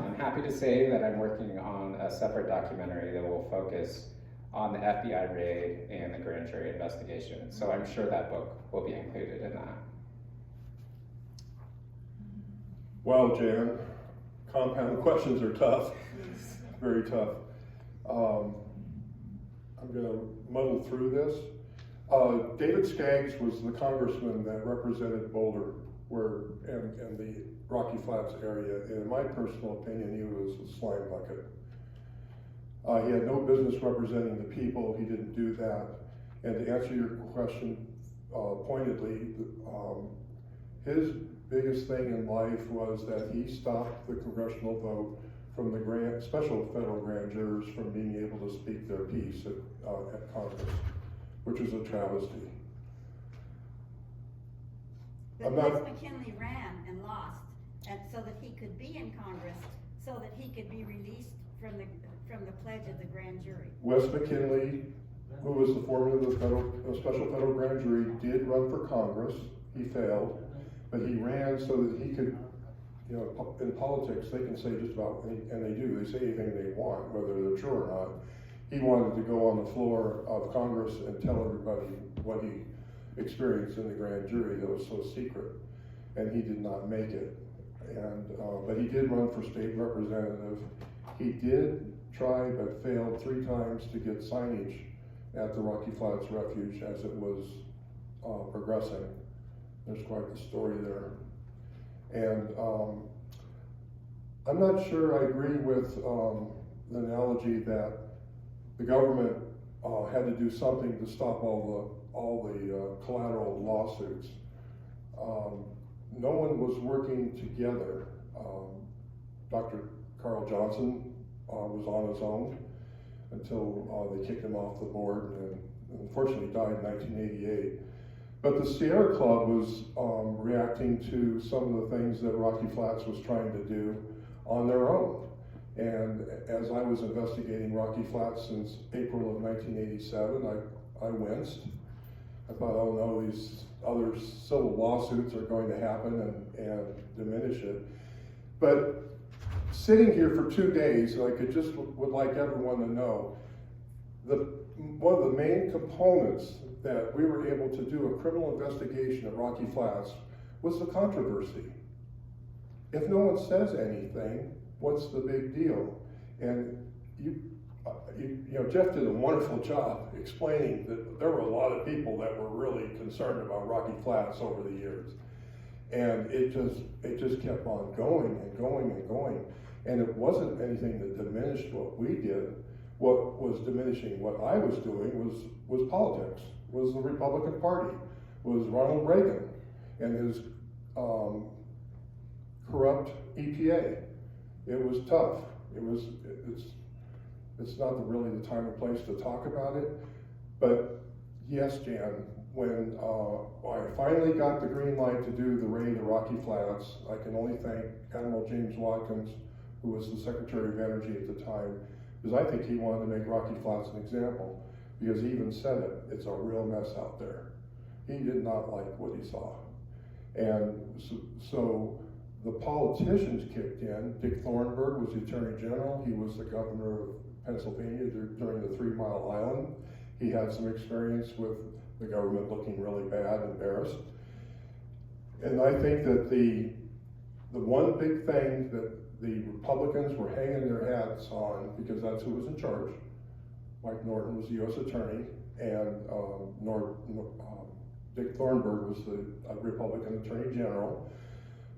I'm happy to say that I'm working on a separate documentary that will focus on the FBI raid and the grand jury investigation. So I'm sure that book will be included in that. Well, Jan, compound questions are tough, very tough. I'm going to muddle through this. David Skaggs was the congressman that represented Boulder and the Rocky Flats area. In my personal opinion, he was a slime bucket. He had no business representing the people. He didn't do that. And to answer your question pointedly, his biggest thing in life was that he stopped the congressional vote from the special federal grand jurors from being able to speak their piece at Congress, which is a travesty. But Wes McKinley ran and lost, and so that he could be in Congress, so that he could be released from the pledge of the grand jury. Wes McKinley, who was the foreman of the special federal grand jury, did run for Congress. He failed, but he ran so that he could, you know, in politics, they can say just about, and they do, they say anything they want, whether they're true or not. He wanted to go on the floor of Congress and tell everybody what he experienced in the grand jury that was so secret, and he did not make it. And but he did run for state representative. He did try but failed 3 times to get signage at the Rocky Flats Refuge as it was progressing. There's quite the story there. And I'm not sure I agree with the analogy that the government had to do something to stop all the collateral lawsuits. No one was working together. Dr. Carl Johnson was on his own until they kicked him off the board and unfortunately died in 1988. But the Sierra Club was reacting to some of the things that Rocky Flats was trying to do on their own. And as I was investigating Rocky Flats since April of 1987, I winced. I thought, oh no, these other civil lawsuits are going to happen and diminish it. But sitting here for 2 days, I would like everyone to know, one of the main components that we were able to do a criminal investigation at Rocky Flats was the controversy. If no one says anything, what's the big deal? And you know, Jeff did a wonderful job explaining that there were a lot of people that were really concerned about Rocky Flats over the years. And it just kept on going and going and going. And it wasn't anything that diminished what we did. What was diminishing what I was doing was politics, was the Republican Party, was Ronald Reagan and his corrupt EPA. It was tough. It's not really the time and place to talk about it, but yes, Jan, when I finally got the green light to do the raid of Rocky Flats, I can only thank Admiral James Watkins, who was the Secretary of Energy at the time, because I think he wanted to make Rocky Flats an example, because he even said it, it's a real mess out there. He did not like what he saw. And so the politicians kicked in. Dick Thornburg was the Attorney General. He was the governor of Pennsylvania during the 3 Mile Island. He had some experience with the government looking really bad, embarrassed. And I think that the one big thing that the Republicans were hanging their hats on, because that's who was in charge. Mike Norton was the U.S. Attorney, and Dick Thornburg was the Republican Attorney General.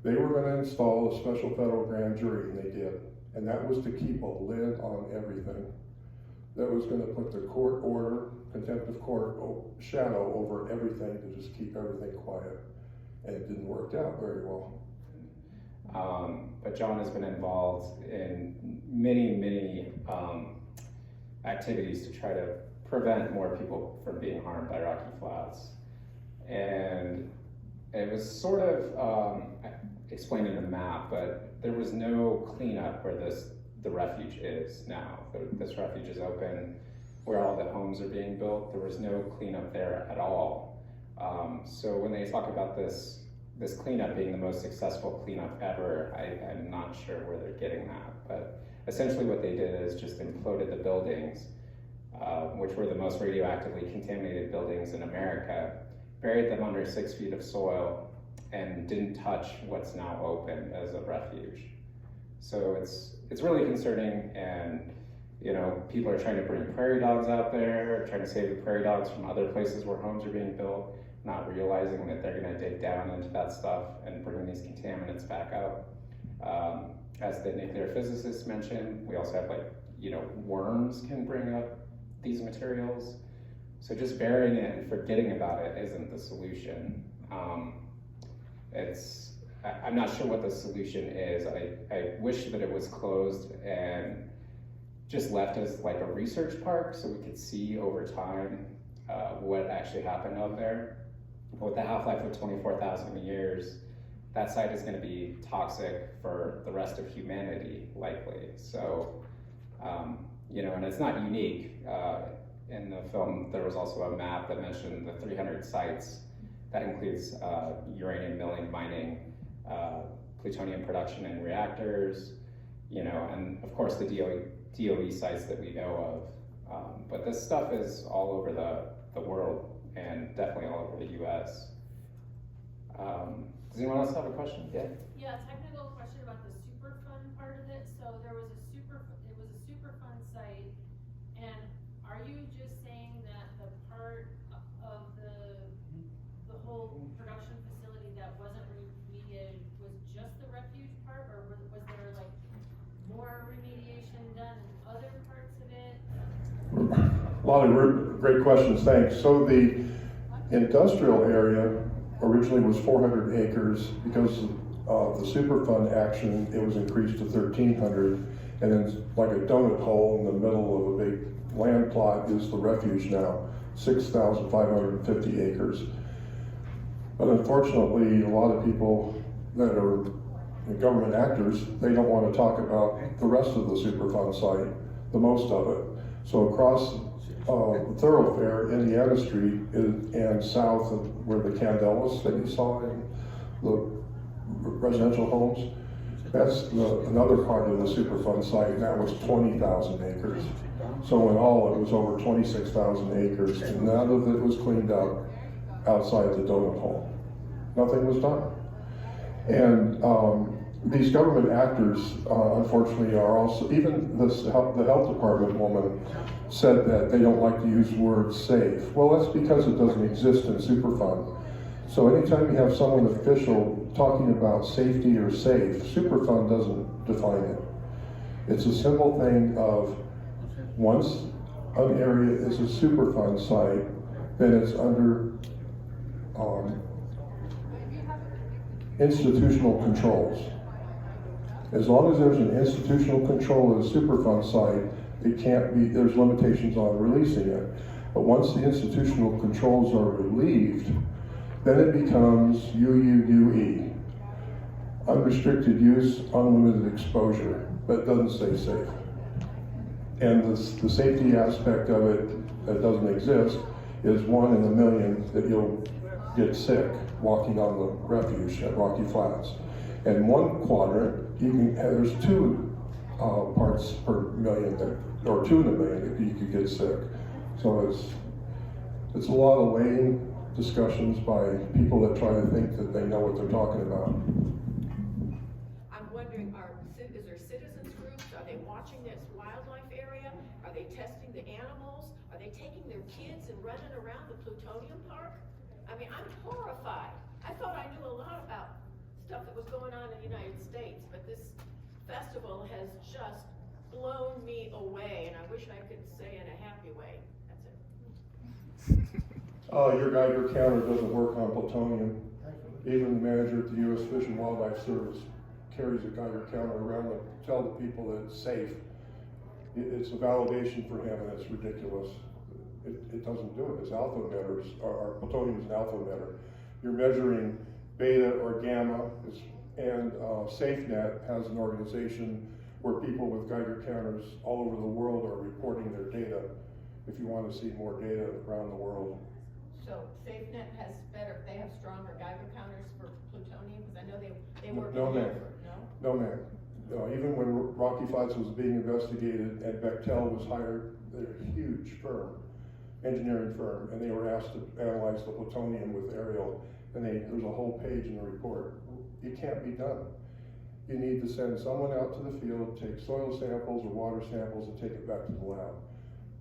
They were going to install a special federal grand jury, and they did. And that was to keep a lid on everything. That was going to put the court order, contempt of court shadow over everything to just keep everything quiet. And it didn't work out very well. But John has been involved in many activities to try to prevent more people from being harmed by Rocky Flats. And it was sort of explained in a map, but there was no cleanup where the refuge is now. This refuge is open, where all the homes are being built. There was no cleanup there at all. So when they talk about this this cleanup being the most successful cleanup ever, I'm not sure where they're getting that. But essentially what they did is just imploded the buildings, which were the most radioactively contaminated buildings in America, buried them under 6 feet of soil, and didn't touch what's now open as a refuge. So it's really concerning, and you know, people are trying to bring prairie dogs out there, trying to save the prairie dogs from other places where homes are being built, not realizing that they're gonna dig down into that stuff and bring these contaminants back up. As the nuclear physicists mentioned, we also have like, you know, worms can bring up these materials. So just burying it and forgetting about it isn't the solution. I'm not sure what the solution is. I wish that it was closed and just left as like a research park so we could see over time what actually happened out there. But with the half-life of 24,000 years, that site is going to be toxic for the rest of humanity, likely. So, you know, and it's not unique. In the film, there was also a map that mentioned the 300 sites. That includes uranium milling, mining, plutonium production in reactors, you know, and of course the DOE sites that we know of. But this stuff is all over the world, and definitely all over the US. Does anyone else have a question? Yeah? Yeah, technical question about the Superfund part of it. So it was a Superfund site, and are you just saying that the part of the whole production facility that wasn't remediated was just the refuge part, or was there like more remediation done in other parts of it? A lot of great questions, thanks. So the industrial area originally was 400 acres. Because of the Superfund action, it was increased to 1,300. And then like a donut hole in the middle of a big land plot is the refuge now, 6,550 acres. But unfortunately, a lot of people that are government actors, they don't want to talk about the rest of the Superfund site, the most of it. So across thoroughfare, Indiana Street, and south of where the Candelas that you saw in the residential homes, that's another part of the Superfund site, and that was 20,000 acres. So in all, it was over 26,000 acres, and none of it was cleaned up outside the donut hole. Nothing was done. And these government actors, unfortunately, are also, even the health department woman said that they don't like to use the word safe. Well, that's because it doesn't exist in Superfund. So anytime you have someone official talking about safety or safe, Superfund doesn't define it. It's a simple thing of once an area is a Superfund site, then it's under institutional controls. As long as there's an institutional control of a Superfund site, it can't be, there's limitations on releasing it. But once the institutional controls are relieved, then it becomes UUUE, unrestricted use, unlimited exposure, but it doesn't say safe. And the safety aspect of it that doesn't exist is 1 in a million that you'll get sick walking on the refuge at Rocky Flats. And one quadrant, you can there's 2 parts per million, or 2 in a million that you could get sick. So it's a lot of lame discussions by people that try to think that they know what they're talking about. I'm wondering, is there citizens groups? Are they watching this wildlife area? Are they testing the animals? Are they taking their kids and running around the plutonium park? I mean, I'm horrified. I thought I knew a lot about stuff that was going on in the United States, but this festival has just blown me away, and I wish I could say in a happy way. That's it. Your Geiger counter doesn't work on plutonium. Even the manager at the U.S. Fish and Wildlife Service carries a Geiger counter around to tell the people that it's safe. It's a validation for him, and it's ridiculous. It doesn't do it. It's alpha emitters. Our plutonium is an alpha emitter. You're measuring beta or gamma, and SafeNet has an organization where people with Geiger counters all over the world are reporting their data if you want to see more data around the world. So SafeNet has they have stronger Geiger counters for plutonium? They weren't No, called ma'am. over, no? No, ma'am. Even when Rocky Flats was being investigated and Bechtel was hired, they're a huge firm, engineering firm, and they were asked to analyze the plutonium with aerial, and there was a whole page in the report. It can't be done. You need to send someone out to the field, take soil samples or water samples and take it back to the lab,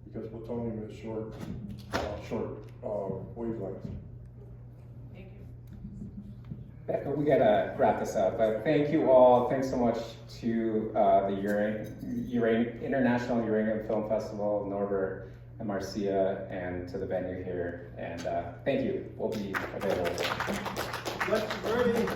because plutonium is short wavelength. Thank you. Becca, we gotta wrap this up, but thank you all. Thanks so much to the International Uranium Film Festival, Norbert and Márcia, and to the venue here. And thank you. We'll be available. Let's ready.